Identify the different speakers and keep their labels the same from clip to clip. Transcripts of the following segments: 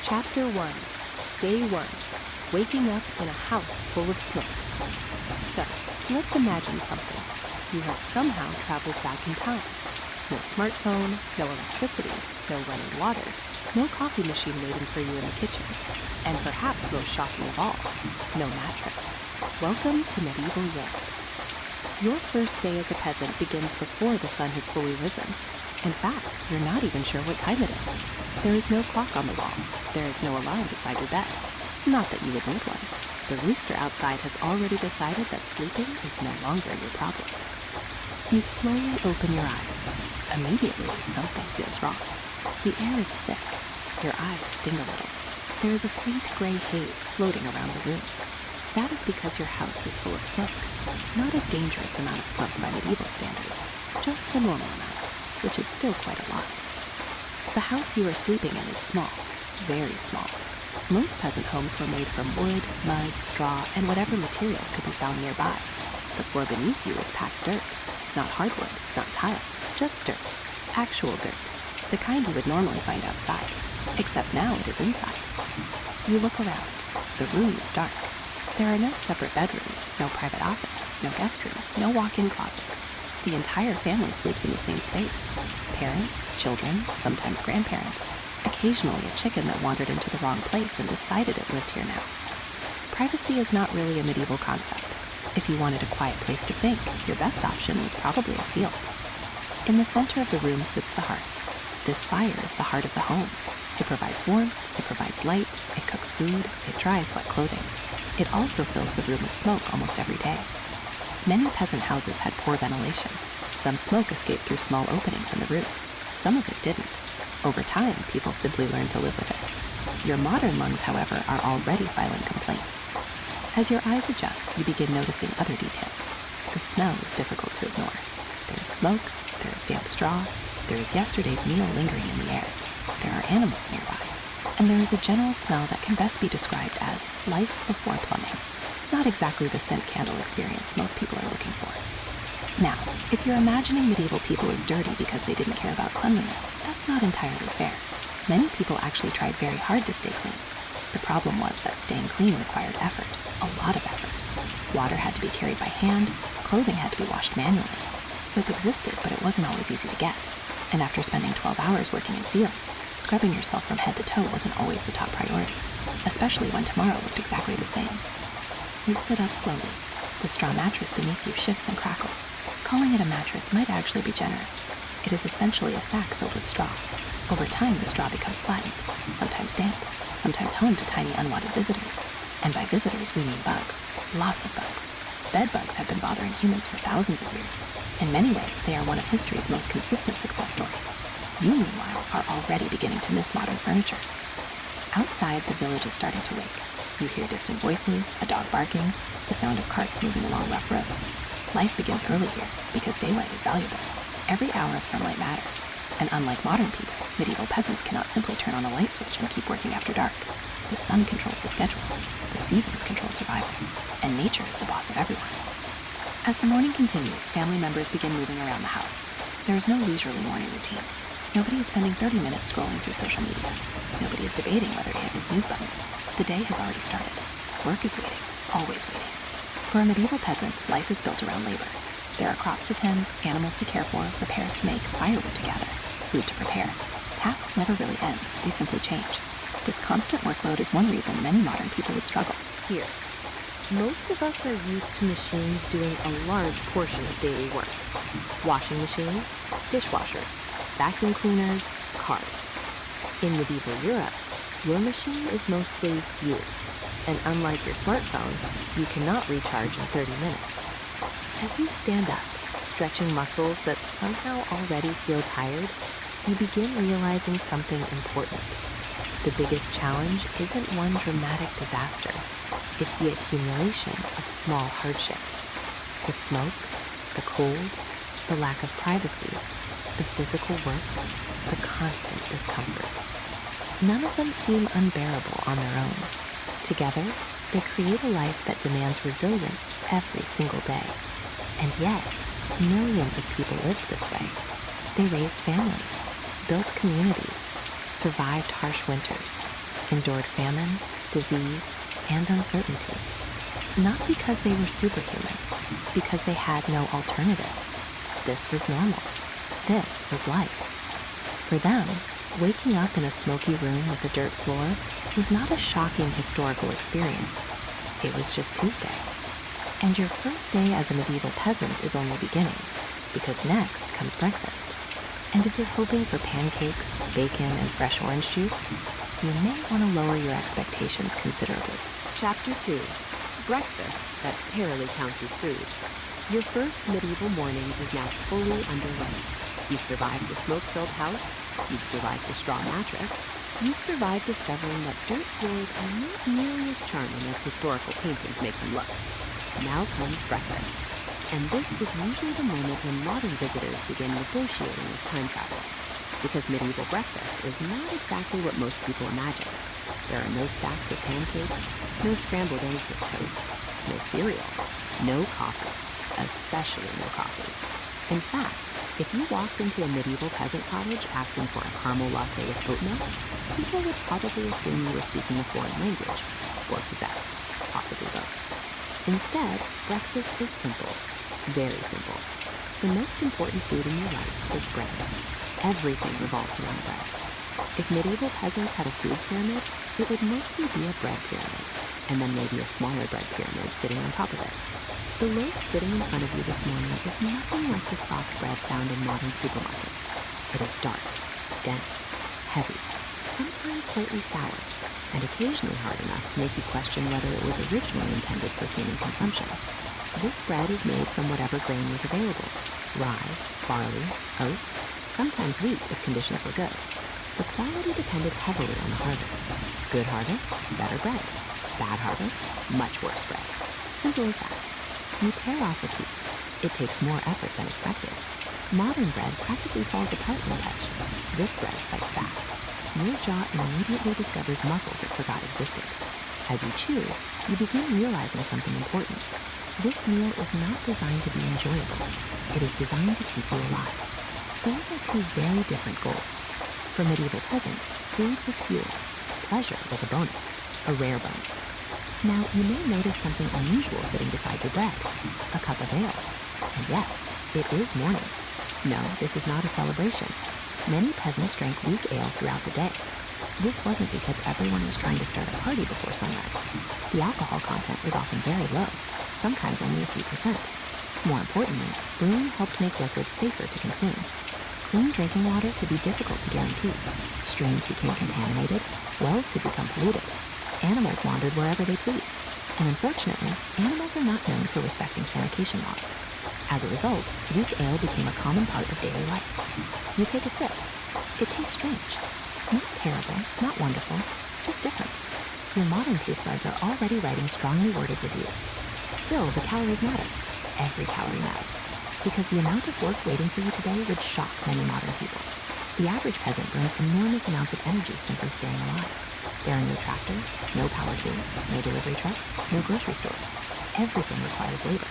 Speaker 1: Chapter 1, Day 1, Waking Up in a House Full of Smoke. So, let's imagine something. You have somehow traveled back in time. No smartphone, no electricity, no running water, no coffee machine waiting for you in the kitchen, and perhaps most shocking of all, no mattress. Welcome to medieval Europe. Your first day as a peasant begins before the sun has fully risen. In fact, you're not even sure what time it is. There is no clock on the wall. There is no alarm beside your bed. Not that you would need one. The rooster outside has already decided that sleeping is no longer your problem. You slowly open your eyes. Immediately, something feels wrong. The air is thick. Your eyes sting a little. There is a faint gray haze floating around the room. That is because your house is full of smoke. Not a dangerous amount of smoke by medieval standards, just the normal amount, which is still quite a lot. The house you are sleeping in is small, very small. Most peasant homes were made from wood, mud, straw, and whatever materials could be found nearby. The floor beneath you is packed dirt. Not hardwood, not tile, just dirt. Actual dirt. The kind you would normally find outside. Except now it is inside. You look around. The room is dark. There are no separate bedrooms, no private office, no guest room, no walk-in closet. The entire family sleeps in the same space. Parents, children, sometimes grandparents, occasionally a chicken that wandered into the wrong place and decided it lived here now. Privacy is not really a medieval concept. If you wanted a quiet place to think, your best option was probably a field. In the center of the room sits the hearth. This fire is the heart of the home. It provides warmth, it provides light, it cooks food, it dries wet clothing. It also fills the room with smoke almost every day. Many peasant houses had poor ventilation. Some smoke escaped through small openings in the roof. Some of it didn't. Over time, people simply learned to live with it. Your modern lungs, however, are already filing complaints. As your eyes adjust, you begin noticing other details. The smell is difficult to ignore. There is smoke, there is damp straw, there is yesterday's meal lingering in the air. There are animals nearby. And there is a general smell that can best be described as life before plumbing. Not exactly the scent candle experience most people are looking for. Now, if you're imagining medieval people as dirty because they didn't care about cleanliness, that's not entirely fair. Many people actually tried very hard to stay clean. The problem was that staying clean required effort, a lot of effort. Water had to be carried by hand, clothing had to be washed manually. Soap existed, but it wasn't always easy to get. And after spending 12 hours working in fields, scrubbing yourself from head to toe wasn't always the top priority, especially when tomorrow looked exactly the same. You sit up slowly. The straw mattress beneath you shifts and crackles. Calling it a mattress might actually be generous. It is essentially a sack filled with straw. Over time, the straw becomes flattened, sometimes damp, sometimes home to tiny unwanted visitors. And by visitors, we mean bugs. Lots of bugs. Bed bugs have been bothering humans for thousands of years. In many ways, they are one of history's most consistent success stories. You, meanwhile, are already beginning to miss modern furniture. Outside, the village is starting to wake. You hear distant voices, a dog barking, the sound of carts moving along rough roads. Life begins early here because daylight is valuable. Every hour of sunlight matters. And unlike modern people, medieval peasants cannot simply turn on a light switch and keep working after dark. The sun controls the schedule. The seasons control survival. And nature is the boss of everyone. As the morning continues, family members begin moving around the house. There is no leisurely morning routine. Nobody is spending 30 minutes scrolling through social media. Nobody is debating whether to hit the snooze button. The day has already started. Work is waiting, always waiting. For a medieval peasant, life is built around labor. There are crops to tend, animals to care for, repairs to make, firewood to gather, food to prepare. Tasks never really end, they simply change. This constant workload is one reason many modern people would struggle.
Speaker 2: Here, most of us are used to machines doing a large portion of daily work. Washing machines, dishwashers, vacuum cleaners, cars. In medieval Europe, your machine is mostly you. And unlike your smartphone, you cannot recharge in 30 minutes. As you stand up, stretching muscles that somehow already feel tired, you begin realizing something important. The biggest challenge isn't one dramatic disaster. It's the accumulation of small hardships. The smoke, the cold, the lack of privacy, the physical work, the constant discomfort. None of them seem unbearable on their own. Together, they create a life that demands resilience every single day. And yet, millions of people lived this way. They raised families, built communities, survived harsh winters, endured famine, disease, and uncertainty. Not because they were superhuman, because they had no alternative. This was normal. This was life. For them, waking up in a smoky room with a dirt floor was not a shocking historical experience. It was just Tuesday. And your first day as a medieval peasant is only beginning, because next comes breakfast. And if you're hoping for pancakes, bacon, and fresh orange juice, you may want to lower your expectations considerably.
Speaker 1: Chapter 2. Breakfast that barely counts as food. Your first medieval morning is now fully underway. You've survived the smoke-filled house, you've survived the straw mattress, you've survived discovering that dirt floors are not nearly as charming as historical paintings make them look. Now comes breakfast, and this is usually the moment when modern visitors begin negotiating with time travel, because medieval breakfast is not exactly what most people imagine. There are no stacks of pancakes, no scrambled eggs with toast, no cereal, no coffee, especially no coffee. In fact, if you walked into a medieval peasant cottage asking for a caramel latte with oat milk, people would probably assume you were speaking a foreign language, or possessed, possibly both. Instead, breakfast is simple, very simple. The most important food in your life is bread. Everything revolves around bread. If medieval peasants had a food pyramid, it would mostly be a bread pyramid, and then maybe a smaller bread pyramid sitting on top of it. The loaf sitting in front of you this morning is nothing like the soft bread found in modern supermarkets. It is dark, dense, heavy, sometimes slightly sour, and occasionally hard enough to make you question whether it was originally intended for human consumption. This bread is made from whatever grain was available: rye, barley, oats, sometimes wheat if conditions were good. The quality depended heavily on the harvest. Good harvest, better bread. Bad harvest, much worse bread. Simple as that. You tear off a piece. It takes more effort than expected. Modern bread practically falls apart when touched. This bread fights back. Your jaw immediately discovers muscles it forgot existed. As you chew, you begin realizing something important. This meal is not designed to be enjoyable. It is designed to keep you alive. Those are two very different goals. For medieval peasants, food was fuel. Pleasure was a bonus, a rare bonus. Now, you may notice something unusual sitting beside your bread, a cup of ale. And yes, it is morning. No, this is not a celebration. Many peasants drank weak ale throughout the day. This wasn't because everyone was trying to start a party before sunrise. The alcohol content was often very low, sometimes only a few percent. More importantly, brewing helped make liquids safer to consume. Clean drinking water could be difficult to guarantee. Streams became contaminated, wells could become polluted. Animals wandered wherever they pleased, and unfortunately, animals are not known for respecting sanitation laws. As a result, weak ale became a common part of daily life. You take a sip. It tastes strange. Not terrible, not wonderful, just different. Your modern taste buds are already writing strongly worded reviews. Still, the calories matter. Every calorie matters, because the amount of work waiting for you today would shock many modern people. The average peasant burns enormous amounts of energy simply staying alive. There are no tractors, no power tools, no delivery trucks, no grocery stores. Everything requires labor,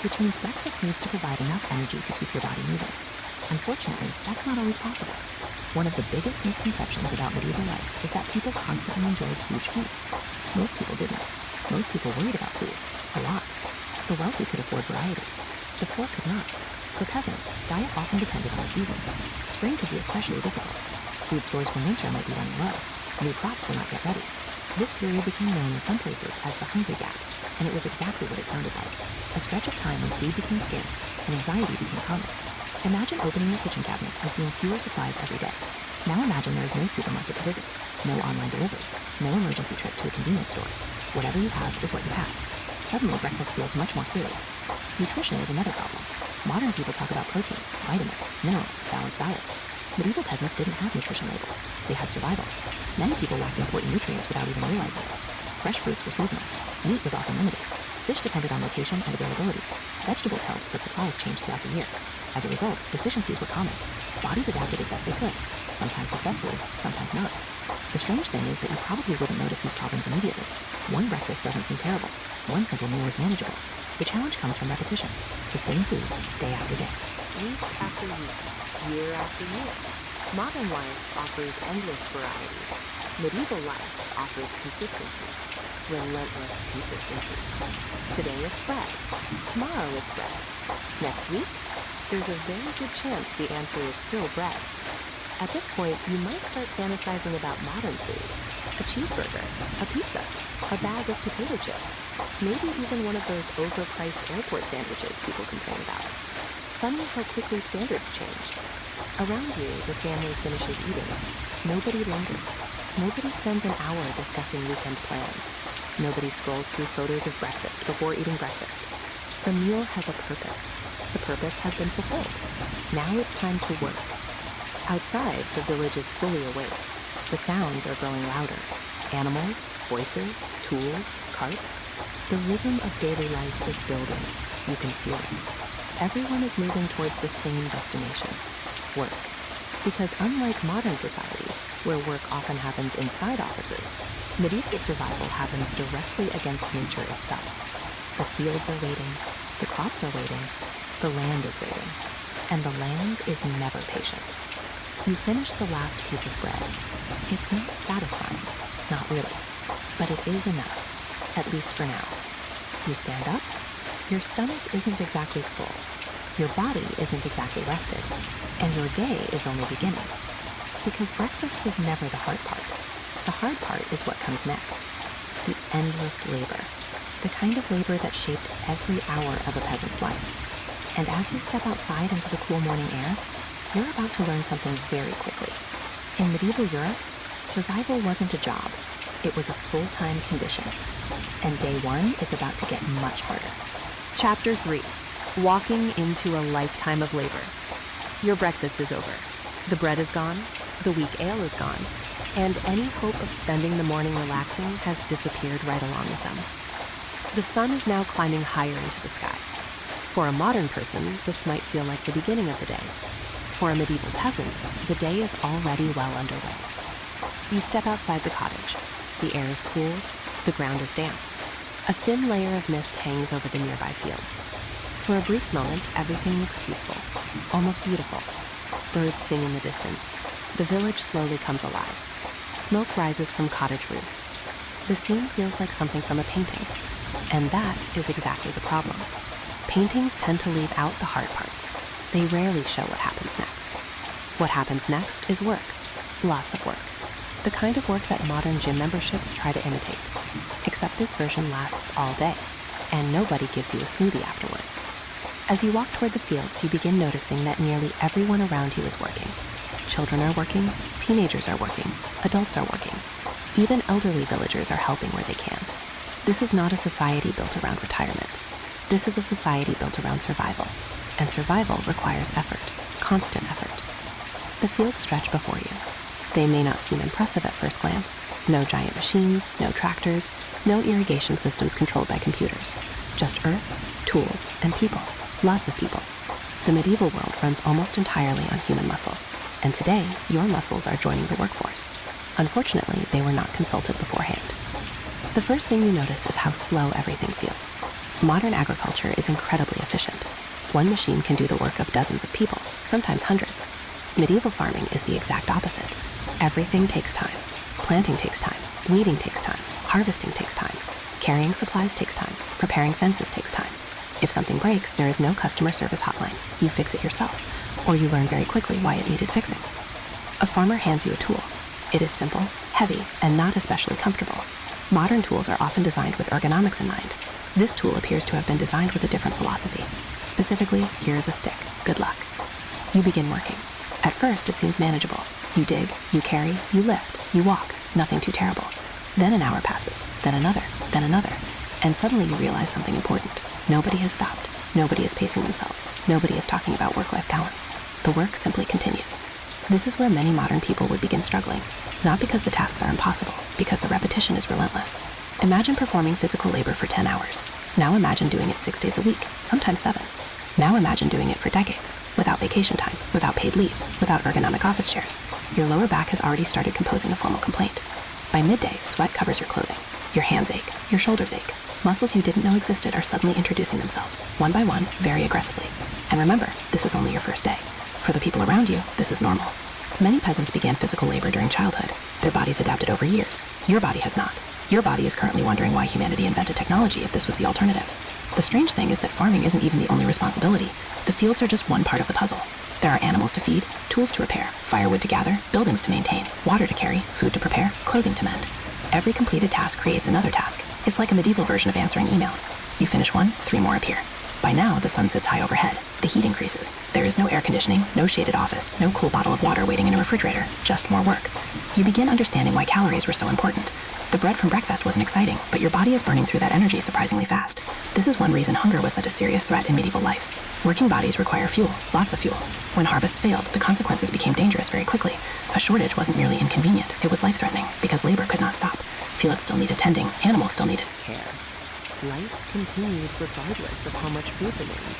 Speaker 1: which means breakfast needs to provide enough energy to keep your body moving. Unfortunately, that's not always possible. One of the biggest misconceptions about medieval life is that people constantly enjoyed huge feasts. Most people didn't. Most people worried about food, a lot. The wealthy could afford variety. The poor could not. For peasants, diet often depended on the season. Spring could be especially difficult. Food stores for winter might be running low. New crops were not yet ready. This period became known in some places as the Hungry Gap, and it was exactly what it sounded like. A stretch of time when food became scarce and anxiety became common. Imagine opening your kitchen cabinets and seeing fewer supplies every day. Now imagine there is no supermarket to visit, no online delivery, no emergency trip to a convenience store. Whatever you have is what you have. Suddenly, breakfast feels much more serious. Nutrition is another problem. Modern people talk about protein, vitamins, minerals, balanced diets. Medieval peasants didn't have nutrition labels. They had survival. Many people lacked important nutrients without even realizing it. Fresh fruits were seasonal. Meat was often limited. Fish depended on location and availability. Vegetables helped, but supplies changed throughout the year. As a result, deficiencies were common. Bodies adapted as best they could, sometimes successfully, sometimes not. The strange thing is that you probably wouldn't notice these problems immediately. One breakfast doesn't seem terrible. One simple meal is manageable. The challenge comes from repetition. The same foods, day after day. Week after week, year after year. Modern life offers endless variety.
Speaker 2: Medieval life offers consistency, relentless consistency. Today it's bread, tomorrow it's bread. Next week, there's a very good chance the answer is still bread. At this point, you might start fantasizing about modern food. A cheeseburger, a pizza, a bag of potato chips, maybe even one of those overpriced airport sandwiches people complain about. Funny how quickly standards change. Around you, the family finishes eating. Nobody lingers. Nobody spends an hour discussing weekend plans. Nobody scrolls through photos of breakfast before eating breakfast. The meal has a purpose. The purpose has been fulfilled. Now it's time to work. Outside, the village is fully awake. The sounds are growing louder. Animals, voices, tools, carts. The rhythm of daily life is building. You can feel it. Everyone is moving towards the same destination, work. Because unlike modern society, where work often happens inside offices, medieval survival happens directly against nature itself. The fields are waiting, the crops are waiting, the land is waiting, and the land is never patient. You finish the last piece of bread. It's not satisfying, not really, but it is enough, at least for now. You stand up. Your stomach isn't exactly full. Your body isn't exactly rested, and your day is only beginning. Because breakfast was never the hard part. The hard part is what comes next. The endless labor. The kind of labor that shaped every hour of a peasant's life. And as you step outside into the cool morning air, you're about to learn something very quickly. In medieval Europe, survival wasn't a job. It was a full-time condition. And day one is about to get much harder. Chapter 3. Walking into a lifetime of labor. Your breakfast is over. The bread is gone. The weak ale is gone. And any hope of spending the morning relaxing has disappeared right along with them. The sun is now climbing higher into the sky. For a modern person, this might feel like the beginning of the day. For a medieval peasant, the day is already well underway. You step outside the cottage. The air is cool, the ground is damp. A thin layer of mist hangs over the nearby fields. For a brief moment, everything looks peaceful, almost beautiful. Birds sing in the distance. The village slowly comes alive. Smoke rises from cottage roofs. The scene feels like something from a painting. And that is exactly the problem. Paintings tend to leave out the hard parts. They rarely show what happens next. What happens next is work. Lots of work. The kind of work that modern gym memberships try to imitate. Except this version lasts all day, and nobody gives you a smoothie afterward. As you walk toward the fields, you begin noticing that nearly everyone around you is working. Children are working, teenagers are working, adults are working. Even elderly villagers are helping where they can. This is not a society built around retirement. This is a society built around survival. And survival requires effort, constant effort. The fields stretch before you. They may not seem impressive at first glance. No giant machines, no tractors, no irrigation systems controlled by computers. Just earth, tools, and people. Lots of people. The medieval world runs almost entirely on human muscle. And today, your muscles are joining the workforce. Unfortunately, they were not consulted beforehand. The first thing you notice is how slow everything feels. Modern agriculture is incredibly efficient. One machine can do the work of dozens of people, sometimes hundreds. Medieval farming is the exact opposite. Everything takes time. Planting takes time. Weeding takes time. Harvesting takes time. Carrying supplies takes time. Preparing fences takes time. If something breaks, there is no customer service hotline. You fix it yourself, or you learn very quickly why it needed fixing. A farmer hands you a tool. It is simple, heavy, and not especially comfortable. Modern tools are often designed with ergonomics in mind. This tool appears to have been designed with a different philosophy. Specifically, here is a stick. Good luck. You begin working. At first, it seems manageable. You dig, you carry, you lift, you walk. Nothing too terrible. Then an hour passes, then another, and suddenly you realize something important. Nobody has stopped. Nobody is pacing themselves. Nobody is talking about work-life balance. The work simply continues. This is where many modern people would begin struggling. Not because the tasks are impossible, because the repetition is relentless. Imagine performing physical labor for 10 hours. Now imagine doing it 6 days a week, sometimes 7. Now imagine doing it for decades, without vacation time, without paid leave, without ergonomic office chairs. Your lower back has already started composing a formal complaint. By midday, sweat covers your clothing. Your hands ache, your shoulders ache. Muscles you didn't know existed are suddenly introducing themselves, one by one, very aggressively. And remember, this is only your first day. For the people around you, this is normal. Many peasants began physical labor during childhood.
Speaker 3: Their bodies adapted over years. Your body has not. Your body is currently wondering why humanity invented technology if this was the alternative. The strange thing is that farming isn't even the only responsibility. The fields are just one part of the puzzle. There are animals to feed, tools to repair, firewood to gather, buildings to maintain, water to carry, food to prepare, clothing to mend. Every completed task creates another task. It's like a medieval version of answering emails. You finish one, 3 more appear. By now, the sun sits high overhead. The heat increases. There is no air conditioning, no shaded office, no cool bottle of water waiting in a refrigerator, just more work. You begin understanding why calories were so important. The bread from breakfast wasn't exciting, but your body is burning through that energy surprisingly fast. This is one reason hunger was such a serious threat in medieval life. Working bodies require fuel, lots of fuel. When harvests failed, the consequences became dangerous very quickly. A shortage wasn't merely inconvenient, it was life-threatening, because labor could not stop. Fields still needed tending, animals still needed
Speaker 2: care. Life continued regardless of how much food remained.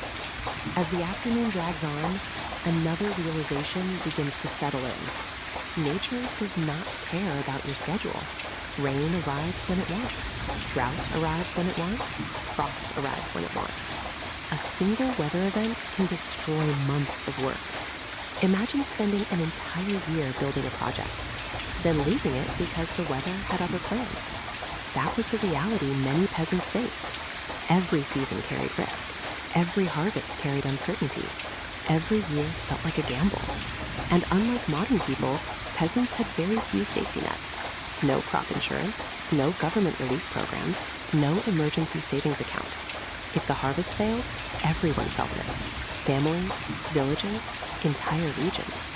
Speaker 2: As the afternoon drags on, another realization begins to settle in. Nature does not care about your schedule. Rain arrives when it wants. Drought arrives when it wants. Frost arrives when it wants. A single weather event can destroy months of work. Imagine spending an entire year building a project, then losing it because the weather had other plans. That was the reality many peasants faced. Every season carried risk. Every harvest carried uncertainty. Every year felt like a gamble. And unlike modern people, peasants had very few safety nets. No crop insurance, no government relief programs, no emergency savings account. If the harvest failed, everyone felt it. Families, villages, entire regions.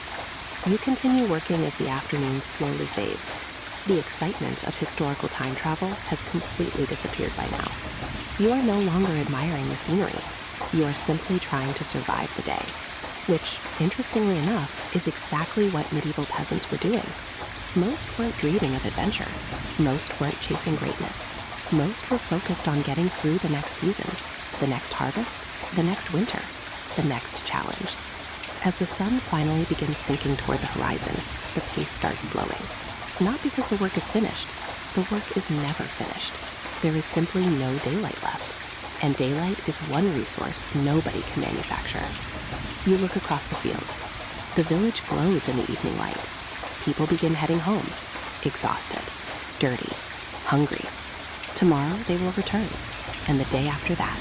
Speaker 2: You continue working as the afternoon slowly fades. The excitement of historical time travel has completely disappeared by now. You are no longer admiring the scenery. You are simply trying to survive the day, which, interestingly enough, is exactly what medieval peasants were doing. Most weren't dreaming of adventure. Most weren't chasing greatness. Most were focused on getting through the next season, the next harvest, the next winter, the next challenge. As the sun finally begins sinking toward the horizon, the pace starts slowing. Not because the work is finished. The work is never finished. There is simply no daylight left. And daylight is one resource nobody can manufacture. You look across the fields. The village glows in the evening light. People begin heading home, exhausted, dirty, hungry. Tomorrow they will return, and the day after that,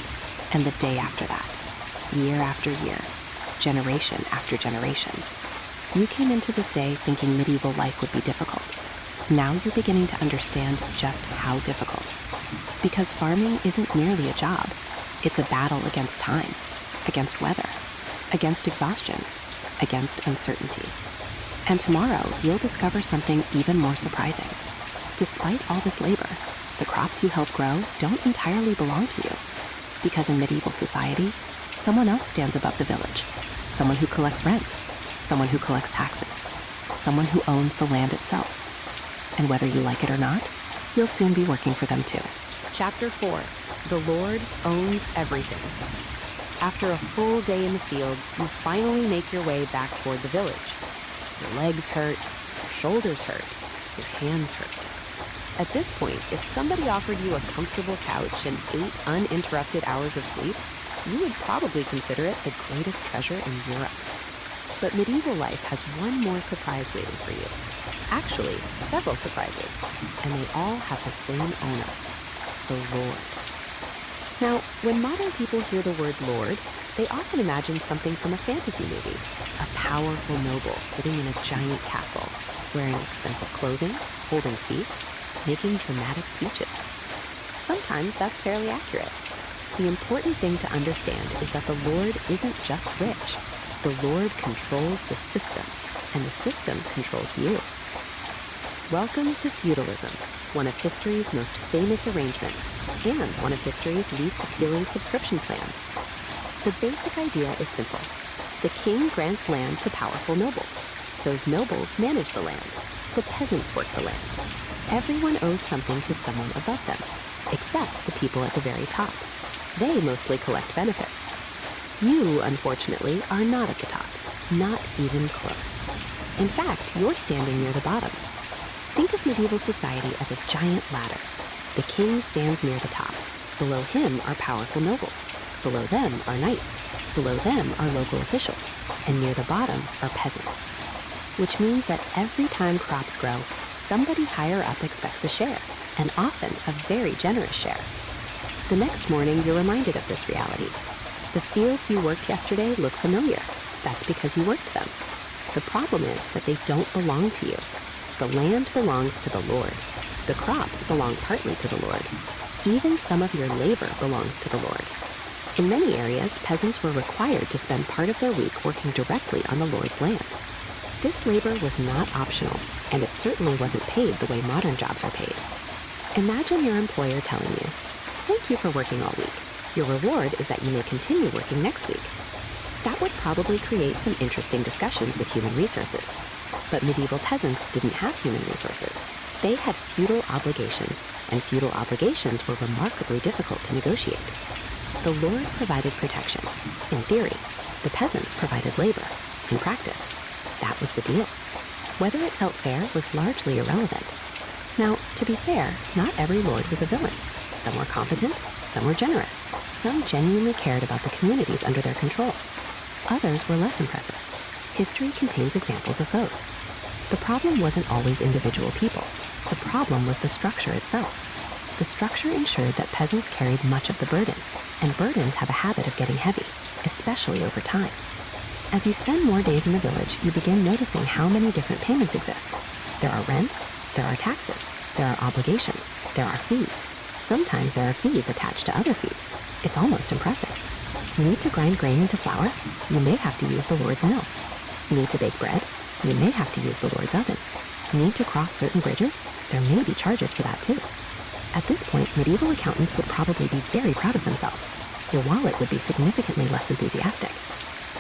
Speaker 2: and the day after that, year after year, generation after generation. You came into this day thinking medieval life would be difficult. Now you're beginning to understand just how difficult. Because farming isn't merely a job, it's a battle against time, against weather, against exhaustion, against uncertainty. And tomorrow, you'll discover something even more surprising. Despite all this labor, the crops you help grow don't entirely belong to you. Because in medieval society, someone else stands above the village. Someone who collects rent. Someone who collects taxes. Someone who owns the land itself. And whether you like it or not, you'll soon be working for them too.
Speaker 1: Chapter 4. The Lord Owns Everything. After a full day in the fields, you finally make your way back toward the village. Your legs hurt, your shoulders hurt, your hands hurt. At this point, if somebody offered you a comfortable couch and 8 uninterrupted hours of sleep, you would probably consider it the greatest treasure in Europe. But medieval life has one more surprise waiting for you. Actually, several surprises, and they all have the same owner, the Lord. Now, when modern people hear the word Lord, they often imagine something from a fantasy movie. A powerful noble sitting in a giant castle, wearing expensive clothing, holding feasts, making dramatic speeches. Sometimes that's fairly accurate. The important thing to understand is that the Lord isn't just rich. The Lord controls the system, and the system controls you. Welcome to feudalism, one of history's most famous arrangements, and one of history's least appealing subscription plans. The basic idea is simple. The king grants land to powerful nobles. Those nobles manage the land. The peasants work the land. Everyone owes something to someone above them, except the people at the very top. They mostly collect benefits. You, unfortunately, are not at the top, not even close. In fact, you're standing near the bottom. Think of medieval society as a giant ladder. The king stands near the top. Below him are powerful nobles. Below them are knights. Below them are local officials. And near the bottom are peasants.
Speaker 2: which means that every time crops grow, somebody higher up expects a share, and often a very generous share. The next morning, you're reminded of this reality. The fields you worked yesterday look familiar. That's because you worked them. The problem is that they don't belong to you. The land belongs to the Lord. The crops belong partly to the Lord. Even some of your labor belongs to the Lord. In many areas, peasants were required to spend part of their week working directly on the Lord's land. This labor was not optional, and it certainly wasn't paid the way modern jobs are paid. Imagine your employer telling you, "Thank you for working all week. Your reward is that you may continue working next week." That would probably create some interesting discussions with human resources. But medieval peasants didn't have human resources. They had feudal obligations, and feudal obligations were remarkably difficult to negotiate. The Lord provided protection. In theory, the peasants provided labor. In practice, that was the deal. Whether it felt fair was largely irrelevant. Now, to be fair, not every lord was a villain. Some were competent, some were generous, some genuinely cared about the communities under their control. Others were less impressive. History contains examples of both. The problem wasn't always individual people. The problem was the structure itself. The structure ensured that peasants carried much of the burden, and burdens have a habit of getting heavy, especially over time. As you spend more days in the village, you begin noticing how many different payments exist. There are rents, there are taxes, there are obligations, there are fees. Sometimes there are fees attached to other fees. It's almost impressive. Need to grind grain into flour? You may have to use the Lord's mill. Need to bake bread? You may have to use the Lord's oven. Need to cross certain bridges? There may be charges for that too. At this point, medieval accountants would probably be very proud of themselves. Your wallet would be significantly less enthusiastic.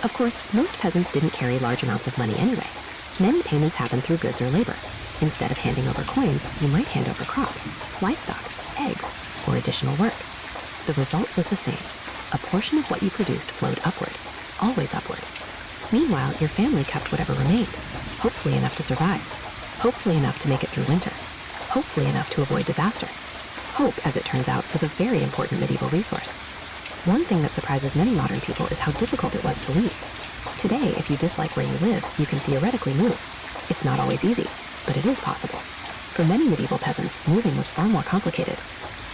Speaker 2: Of course, most peasants didn't carry large amounts of money anyway. Many payments happened through goods or labor. Instead of handing over coins, you might hand over crops, livestock, eggs, or additional work. The result was the same. A portion of what you produced flowed upward, always upward. Meanwhile, your family kept whatever remained, hopefully enough to survive, hopefully enough to make it through winter, hopefully enough to avoid disaster. Hope, as it turns out, was a very important medieval resource. One thing that surprises many modern people is how difficult it was to leave. Today, if you dislike where you live, you can theoretically move. It's not always easy, but it is possible. For many medieval peasants, moving was far more complicated.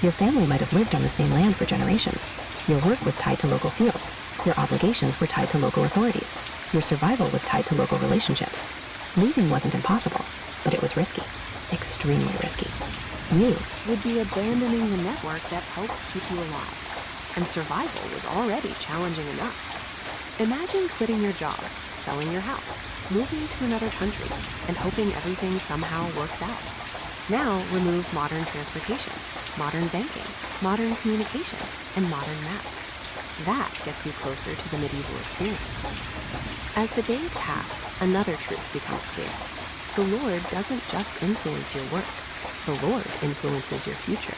Speaker 2: Your family might have lived on the same land for generations. Your work was tied to local fields. Your obligations were tied to local authorities. Your survival was tied to local relationships. Leaving wasn't impossible, but it was risky. Extremely risky. You
Speaker 1: would be abandoning the network that helped keep you alive, and survival was already challenging enough. Imagine quitting your job, selling your house, moving to another country, and hoping everything somehow works out. Now remove modern transportation, modern banking, modern communication, and modern maps. That gets you closer to the medieval experience. As the days pass, another truth becomes clear. The Lord doesn't just influence your work. The Lord influences your future.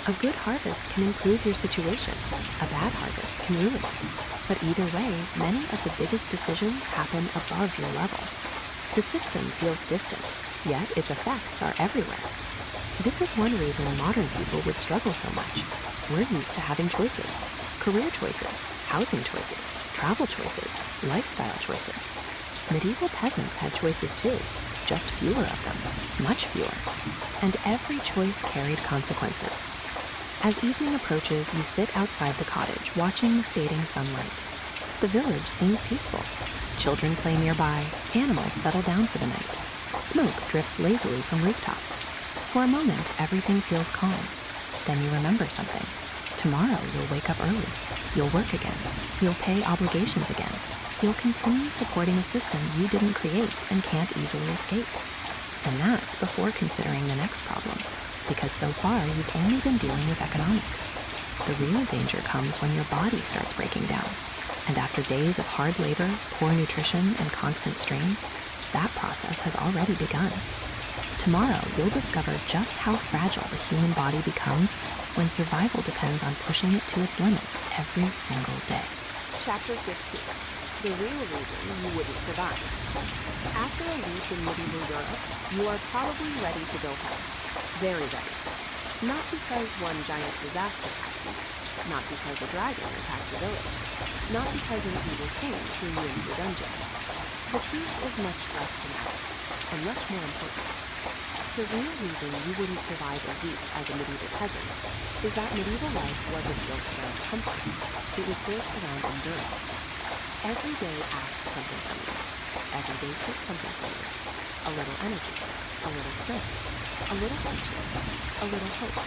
Speaker 1: A good harvest can improve your situation. A bad harvest can ruin it. But either way, many of the biggest decisions happen above your level. The system feels distant, yet its effects are everywhere. This is one reason modern people would struggle so much. We're used to having choices. Career choices, housing choices, travel choices, lifestyle choices. Medieval peasants had choices too, just fewer of them, much fewer. And every choice carried consequences. As evening approaches, you sit outside the cottage, watching the fading sunlight. The village seems peaceful. Children play nearby, animals settle down for the night. Smoke drifts lazily from rooftops. For a moment, everything feels calm. Then you remember something. Tomorrow you'll wake up early. You'll work again. You'll pay obligations again. You'll continue supporting a system you didn't create and can't easily escape. And that's before considering the next problem, because so far you've only been dealing with economics. The real danger comes when your body starts breaking down. And after days of hard labor, poor nutrition, and constant strain, that process has already begun. Tomorrow, you'll discover just how fragile the human body becomes when survival depends on pushing it to its limits every single day.
Speaker 2: Chapter 15. The real reason you wouldn't survive. After a week in medieval Europe, you are probably ready to go home. Very ready. Not because one giant disaster happened. Not because a dragon attacked the village. Not because an evil king threw you into a dungeon.
Speaker 1: The truth is much less dramatic and much more important. The real reason you wouldn't survive a week as a medieval peasant is that medieval life wasn't built around comfort. It was built around endurance. Every day asked something from you. Every day took something from you. A little energy, a little strength, a little patience, a little hope.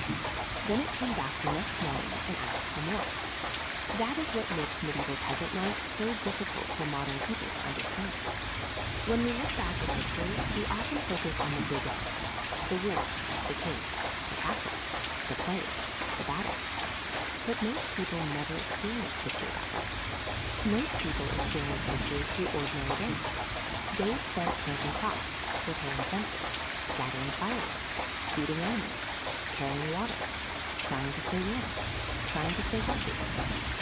Speaker 1: Then it came back the next morning and asked for more. That is what makes medieval peasant life so difficult for modern people to understand. When we look back at history, we often focus on the big events, the wars, the kings, the castles, the plagues, the battles. But most people never experienced history that way. Most people experienced history through ordinary days. Days spent planting crops, repairing fences, gathering firewood, feeding animals, carrying water, trying to stay warm, trying to stay healthy,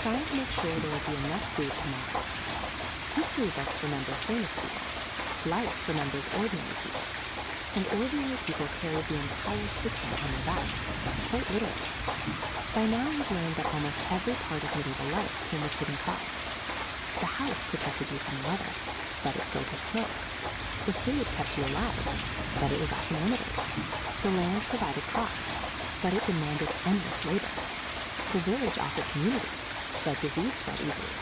Speaker 1: trying to make sure there would be enough food tomorrow. History books remember famous people. Life remembers ordinary people. And ordinary people carried the entire system on their backs, quite literally. By now you've learned that almost every part of medieval life came with hidden costs. The house protected you from the weather, but it filled with smoke. The food kept you alive, but it was often limited. The land provided crops, but it demanded endless labor. The village offered community, but disease spread easily.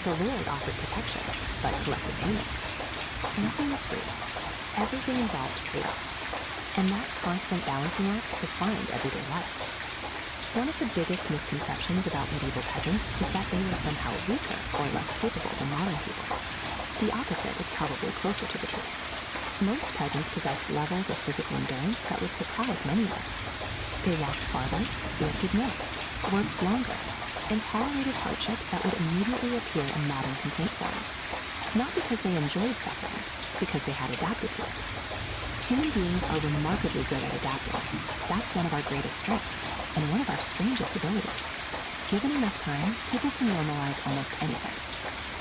Speaker 1: The lord offered protection, but collected payment. Nothing was free. Everything involved trade-offs, and that constant balancing act defined everyday life. One of the biggest misconceptions about medieval peasants is that they were somehow weaker or less capable than modern people. The opposite is probably closer to the truth. Most peasants possessed levels of physical endurance that would surprise many of us. They walked farther, lifted more, worked longer, and tolerated hardships that would immediately appear in modern complaint forms. Not because they enjoyed suffering, because they had adapted to it. Human beings are remarkably good at adapting. That's one of our greatest strengths, and one of our strangest abilities. Given enough time, people can normalize almost anything.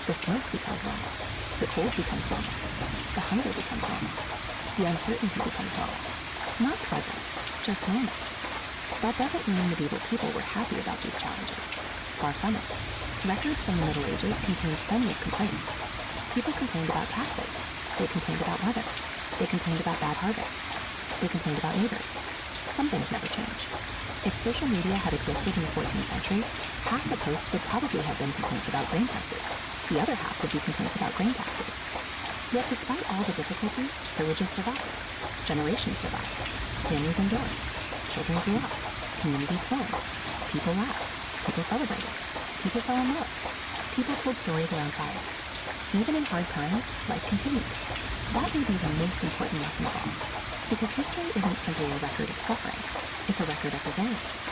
Speaker 1: The smoke becomes normal. The cold becomes normal. The hunger becomes normal. The uncertainty becomes normal. Not pleasant, just normal. That doesn't mean medieval people were happy about these challenges. Far from it. Records from the Middle Ages contain plenty of complaints. People complained about taxes. They complained about weather. They complained about bad harvests. They complained about neighbors. Some things never change. If social media had existed in the 14th century, half the posts would probably have been complaints about grain prices. The other half would be complaints about grain taxes. Yet despite all the difficulties, villages survived. Generations survived. Families endured. Children grew up. Communities formed. People laughed. People celebrated. People fell in love. People told stories around fires. Even in hard times, life continued. That may be the most important lesson of all, because history isn't simply a record of suffering, it's a record of resilience.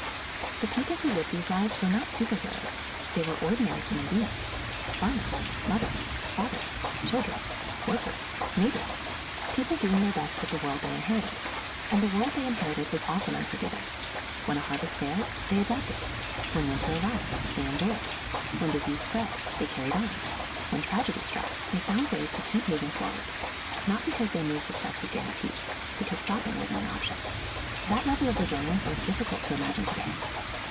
Speaker 1: The people who lived these lives were not superheroes, they were ordinary human beings. Farmers, mothers, fathers, children, workers, neighbors. People doing their best with the world they inherited. And the world they inherited was often unforgiving. When a harvest failed, they adapted. When winter arrived, they endured. When disease spread, they carried on. When tragedy struck, they found ways to keep moving forward. Not because they knew success was guaranteed, because stopping wasn't an option. That level of resilience is difficult to imagine today.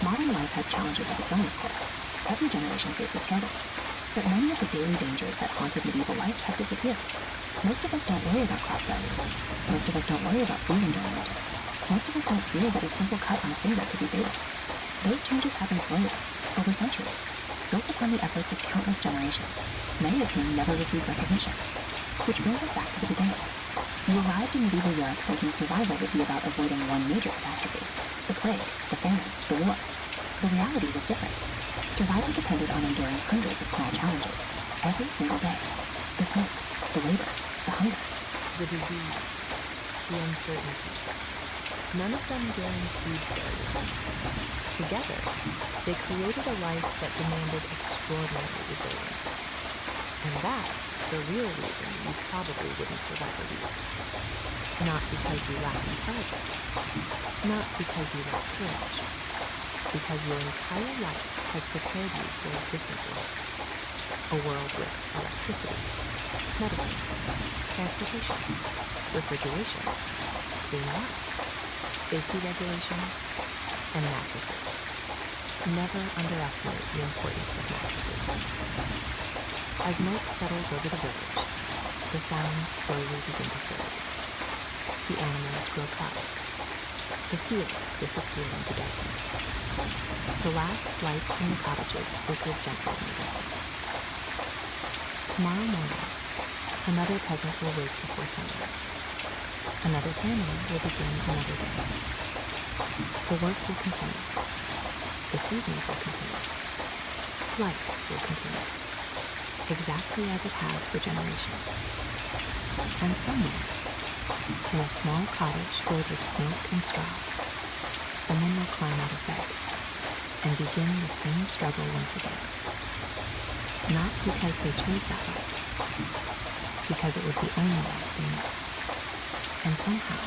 Speaker 1: Modern life has challenges of its own, of course. Every generation faces struggles. But many of the daily dangers that haunted medieval life have disappeared. Most of us don't worry about crop failures. Most of us don't worry about freezing during winter. Most of us don't fear that a simple cut on a finger could be fatal. Those changes happen slowly, over centuries, built upon the efforts of countless generations, many of whom never received recognition. Which brings us back to the beginning. You arrived in medieval Europe thinking survival would be about avoiding one major catastrophe, the plague, the famine, the war. The reality was different. Survival depended on enduring hundreds of small challenges, every single day. The smoke, the labor, the hunger. The disease, the uncertainty. None of them guaranteed failure. Together, they created a life that demanded extraordinary resilience. And that's the real reason you probably wouldn't survive a week. Not because you lack intelligence. Not because you lack courage. Because your entire life has prepared you for a different world. A world with electricity, medicine, transportation, refrigeration, clean water, safety regulations, and mattresses. Never underestimate the importance of mattresses. As night settles over the village,
Speaker 2: The sounds slowly begin to fade. The animals grow quiet. The fields disappear into darkness. The last lights from the cottages flicker gently in the distance. Tomorrow morning, another peasant will wake before sunrise. Another family will begin another day. The work will continue. The seasons will continue. Life will continue. Exactly as it has for generations. And somewhere, in a small cottage filled with smoke and straw, someone will climb out of bed and begin the same struggle once again. Not because they chose that life, because it was the only life they knew. And somehow,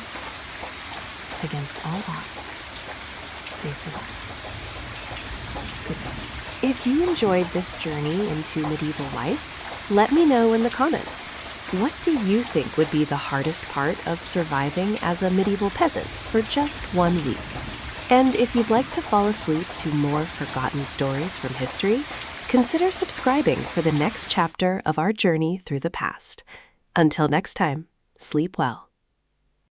Speaker 2: against all odds, they survived. Good night.
Speaker 1: If you enjoyed this journey into medieval life, let me know in the comments. What do you think would be the hardest part of surviving as a medieval peasant for just 1 week? And if you'd like to fall asleep to more forgotten stories from history, consider subscribing for the next chapter of our journey through the past. Until next time, sleep well.